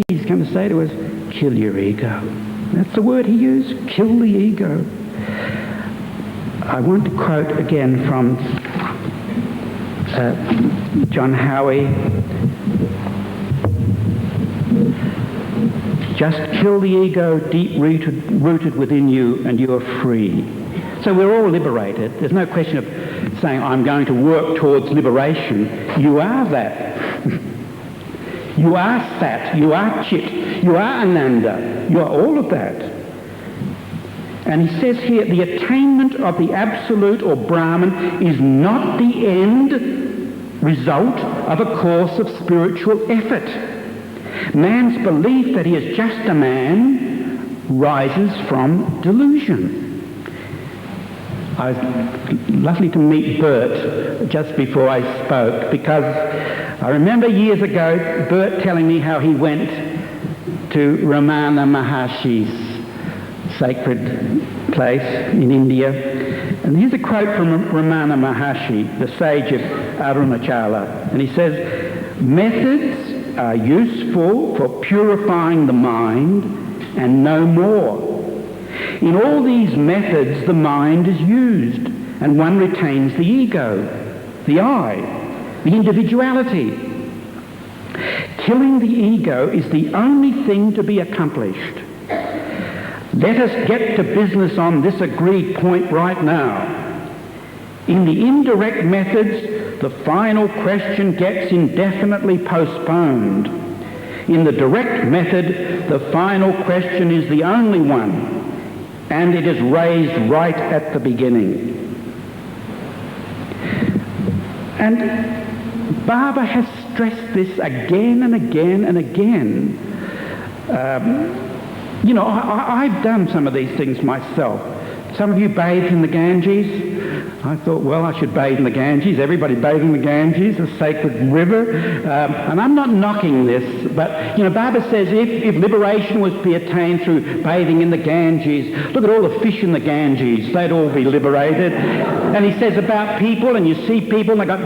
he's going to say to us, kill your ego. That's the word he used, kill the ego. I want to quote again from John Howie. Just kill the ego deep rooted within you and you are free. So we're all liberated. There's no question of saying, I'm going to work towards liberation. You are that. You are Sat, you are Chit, you are Ananda, you are all of that. And he says here, the attainment of the Absolute or Brahman is not the end result of a course of spiritual effort. Man's belief that he is just a man rises from delusion. I was lovely to meet Bert just before I spoke, because I remember years ago Bert telling me how he went to Ramana Maharshi's sacred place in India. And here's a quote from Ramana Maharshi, the sage of Arunachala. And he says, methods are useful for purifying the mind and no more. In all these methods, the mind is used, and one retains the ego, the I, the individuality. Killing the ego is the only thing to be accomplished. Let us get to business on this agreed point right now. In the indirect methods, the final question gets indefinitely postponed. In the direct method, the final question is the only one, and it is raised right at the beginning. And Baba has stressed this again and again and again. I've done some of these things myself. Some of you bathed in the Ganges. I thought, well, I should bathe in the Ganges. Everybody bathes in the Ganges, a sacred river. And I'm not knocking this, but, Baba says if liberation was to be attained through bathing in the Ganges, look at all the fish in the Ganges. They'd all be liberated. And he says about people, and you see people, and they've got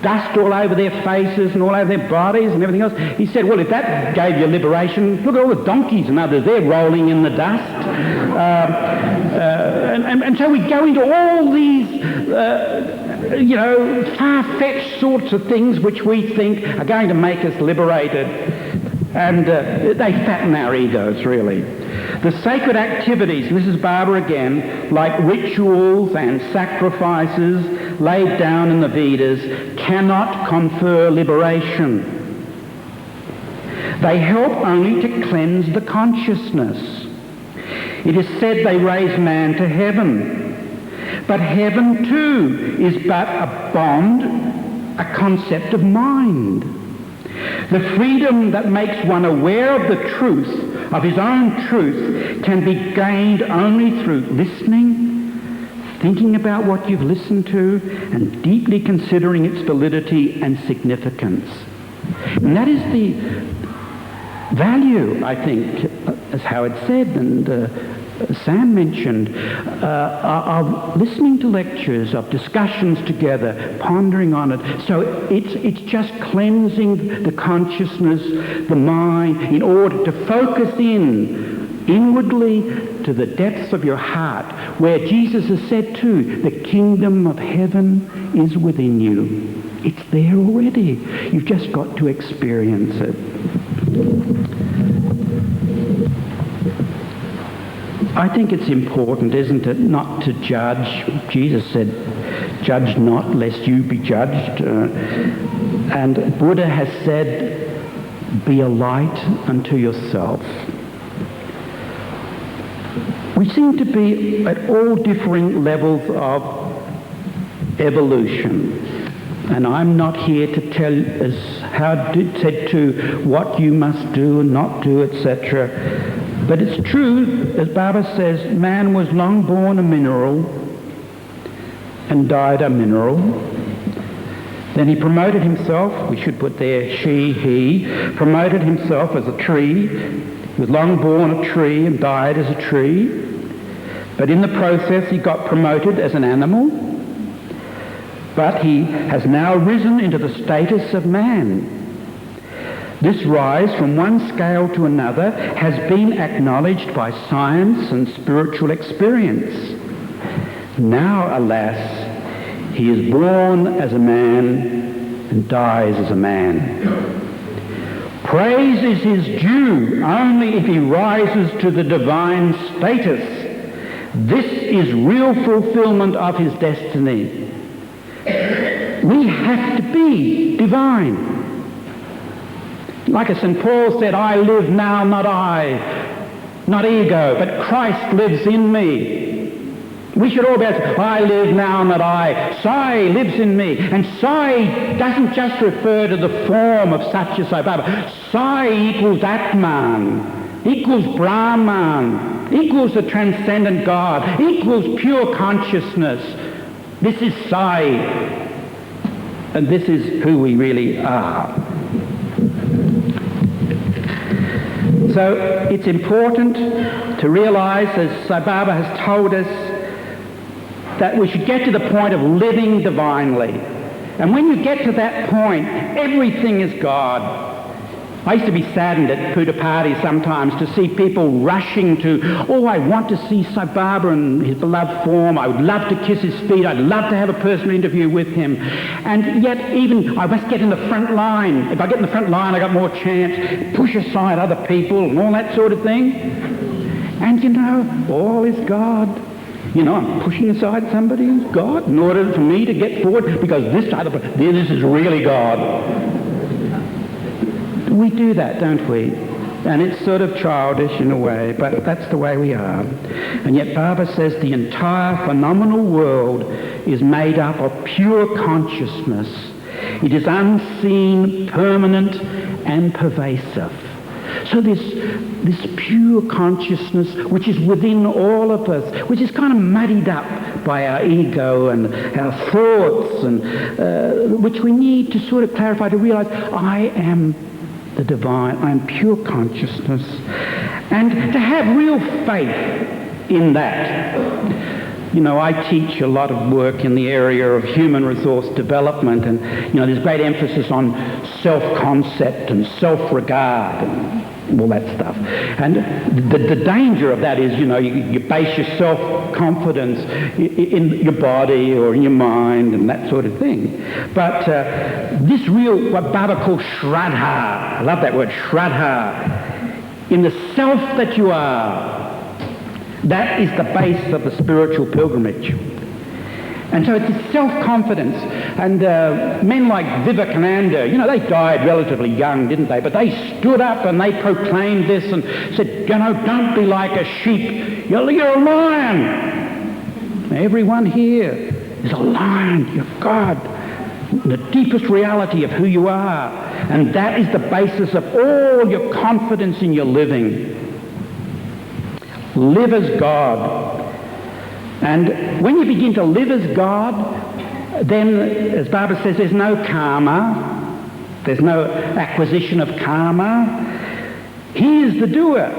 dust all over their faces and all over their bodies and everything else. He said, well, if that gave you liberation, look at all the donkeys and others. They're rolling in the dust. And so we go into all these, far-fetched sorts of things which we think are going to make us liberated. And they fatten our egos, really. The sacred activities, and this is Baba again, like rituals and sacrifices laid down in the Vedas, cannot confer liberation. They help only to cleanse the consciousness. It is said they raise man to heaven. But heaven too is but a bond, a concept of mind. The freedom that makes one aware of the truth, of his own truth, can be gained only through listening, thinking about what you've listened to, and deeply considering its validity and significance. And that is the value, I think, as Howard said and Sam mentioned, of listening to lectures, of discussions together, pondering on it. So it's just cleansing the consciousness, the mind, in order to focus inwardly to the depths of your heart, where Jesus has said too, the kingdom of heaven is within you. It's there already. You've just got to experience it. I think it's important, isn't it, not to judge. Jesus said, judge not lest you be judged. And Buddha has said, be a light unto yourself. We seem to be at all differing levels of evolution. And I'm not here to tell as how said to what you must do and not do, etc. But it's true, as Baba says, man was long born a mineral and died a mineral. Then he promoted himself, we should put there he promoted himself as a tree. He was long born a tree and died as a tree. But in the process he got promoted as an animal. But he has now risen into the status of man. This rise from one scale to another has been acknowledged by science and spiritual experience. Now, alas, he is born as a man and dies as a man. Praise is his due only if he rises to the divine status. This is real fulfillment of his destiny. We have to be divine. Like as St. Paul said, I live now, not I, not ego, but Christ lives in me. We should all be able to say, I live now, not I. Sai lives in me. And Sai doesn't just refer to the form of Satya Sai Baba. Sai equals Atman, equals Brahman, equals the transcendent God, equals pure consciousness. This is Sai. And this is who we really are. So it's important to realize, as Sai Baba has told us, that we should get to the point of living divinely. And when you get to that point, everything is God. I used to be saddened at puja parties sometimes to see people rushing to, I want to see Sai Baba in his beloved form. I would love to kiss his feet. I'd love to have a personal interview with him. And yet even I must get in the front line. If I get in the front line, I got more chance. Push aside other people and all that sort of thing. And all is God. I'm pushing aside somebody who's God in order for me to get forward because this is really God. We do that, don't we? And it's sort of childish in a way, but that's the way we are. And yet Baba says the entire phenomenal world is made up of pure consciousness. It is unseen, permanent, and pervasive. So this pure consciousness which is within all of us, which is kind of muddied up by our ego and our thoughts, and which we need to sort of clarify to realize I am the divine, I am pure consciousness. And to have real faith in that. I teach a lot of work in the area of human resource development, and there's great emphasis on self-concept and self-regard and all that stuff. And the danger of that is, you base your self-confidence in your body or in your mind and that sort of thing. But this real, what Baba calls Shraddha, I love that word, Shraddha, in the self that you are, that is the base of the spiritual pilgrimage. And so it's a self-confidence. And men like Vivekananda, they died relatively young, didn't they? But they stood up and they proclaimed this and said, don't be like a sheep. You're a lion. Everyone here is a lion. You're God. The deepest reality of who you are. And that is the basis of all your confidence in your living. Live as God. And when you begin to live as God, then, as Baba says, there's no karma. There's no acquisition of karma. He is the doer.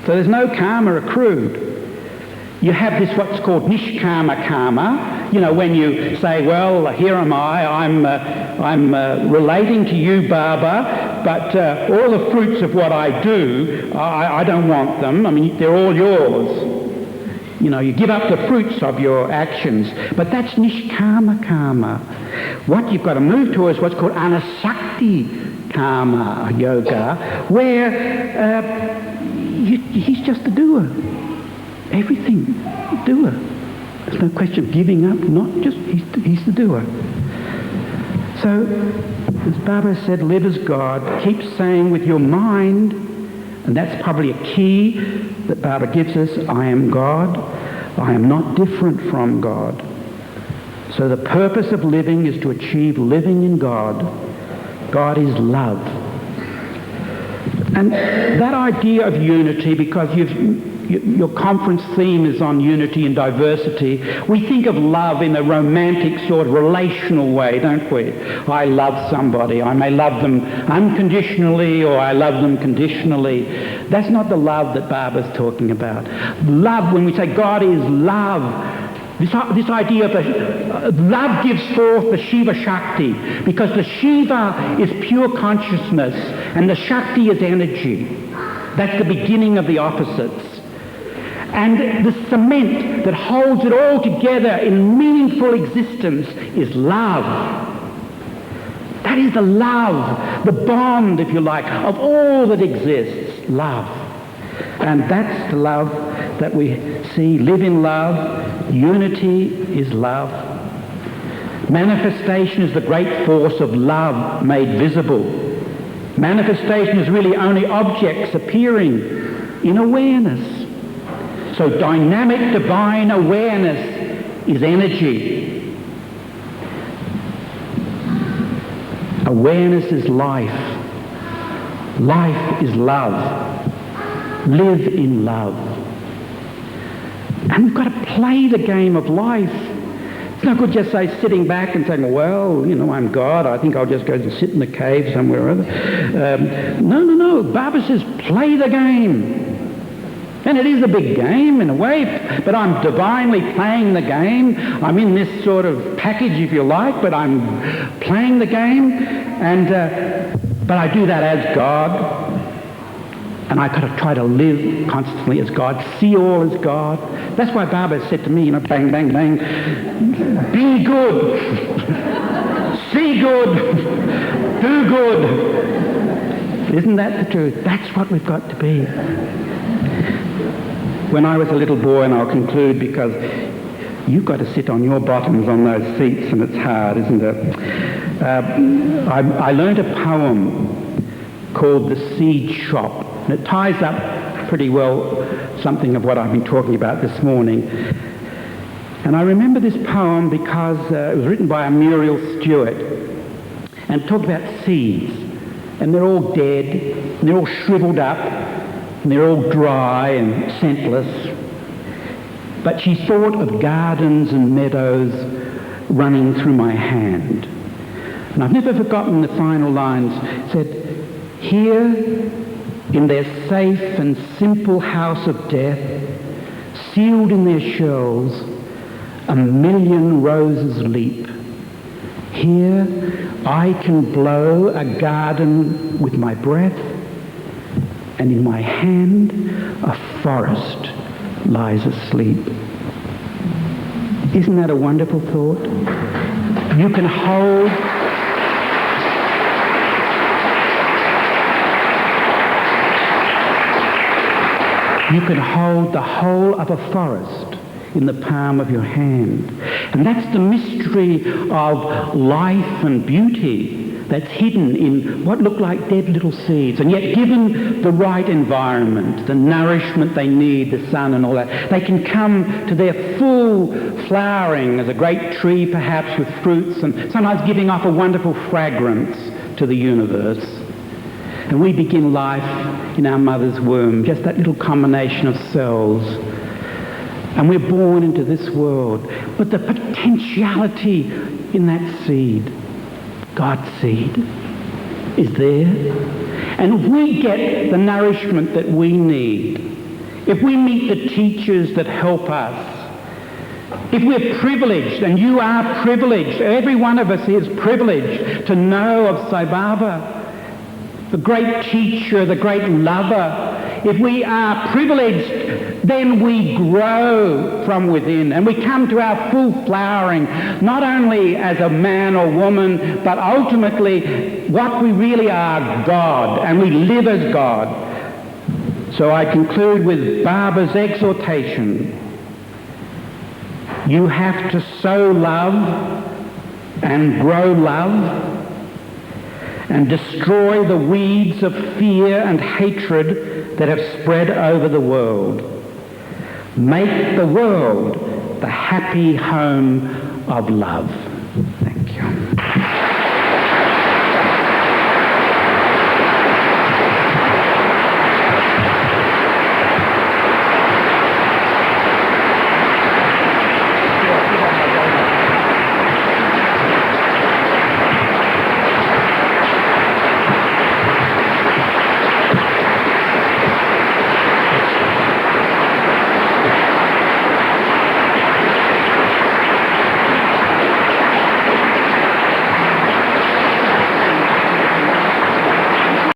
So there's no karma accrued. You have this what's called nishkama karma. When you say, well, here am I'm relating to you, Baba, but all the fruits of what I do, I don't want them. I mean, they're all yours. You give up the fruits of your actions. But that's nishkama karma. What you've got to move towards is what's called anasakti karma yoga, where he's just the doer. Everything, doer. There's no question of giving up, not just, he's the doer. So, as Baba said, live as God. Keep saying with your mind, and that's probably a key that Baba gives us, I am God. I am not different from God. So the purpose of living is to achieve living in God. God is love. And that idea of unity, because your conference theme is on unity and diversity, we think of love in a romantic sort of relational way, don't we? I love somebody. I may love them unconditionally or I love them conditionally. That's not the love that Baba's talking about. Love, when we say God is love, This idea of love gives forth the Shiva Shakti, because the Shiva is pure consciousness and the Shakti is energy. That's the beginning of the opposites. And the cement that holds it all together in meaningful existence is love. That is the love, the bond, if you like, of all that exists, love. And that's the love that we see. Live in love. Unity is love. Manifestation is the great force of love made visible. Manifestation is really only objects appearing in awareness. So dynamic divine awareness is energy. Awareness is life. Life is love. Live in love. And we've got to play the game of life. It's no good just sitting back and saying, well, I'm God. I think I'll just go to sit in the cave somewhere or other. No. Baba says, play the game. And it is a big game in a way, but I'm divinely playing the game. I'm in this sort of package, if you like, but I'm playing the game. But I do that as God. And I got to try to live constantly as God, see all as God. That's why Baba said to me, bang, bang, bang, be good, see good, do good. Isn't that the truth? That's what we've got to be. When I was a little boy, and I'll conclude because you've got to sit on your bottoms on those seats and it's hard, isn't it? I learned a poem called The Seed Shop. And it ties up pretty well something of what I've been talking about this morning. And I remember this poem because it was written by a Muriel Stewart and it talked about seeds. And they're all dead, and they're all shriveled up, and they're all dry and scentless. But she thought of gardens and meadows running through my hand. And I've never forgotten the final lines. It said, here in their safe and simple house of death, sealed in their shells, 1,000,000 roses leap. Here I can blow a garden with my breath, and in my hand a forest lies asleep. Isn't that a wonderful thought? You can hold the whole of a forest in the palm of your hand. And that's the mystery of life and beauty that's hidden in what look like dead little seeds. And yet given the right environment, the nourishment they need, the sun and all that, they can come to their full flowering as a great tree perhaps with fruits and sometimes giving off a wonderful fragrance to the universe. And we begin life in our mother's womb, just that little combination of cells. And we're born into this world. But the potentiality in that seed, God's seed, is there. And if we get the nourishment that we need, if we meet the teachers that help us, if we're privileged, and you are privileged, every one of us is privileged to know of Sai Baba, the great teacher, the great lover. If we are privileged, then we grow from within and we come to our full flowering, not only as a man or woman, but ultimately what we really are, God, and we live as God. So I conclude with Baba's exhortation. You have to sow love and grow love, and destroy the weeds of fear and hatred that have spread over the world. Make the world the happy home of love.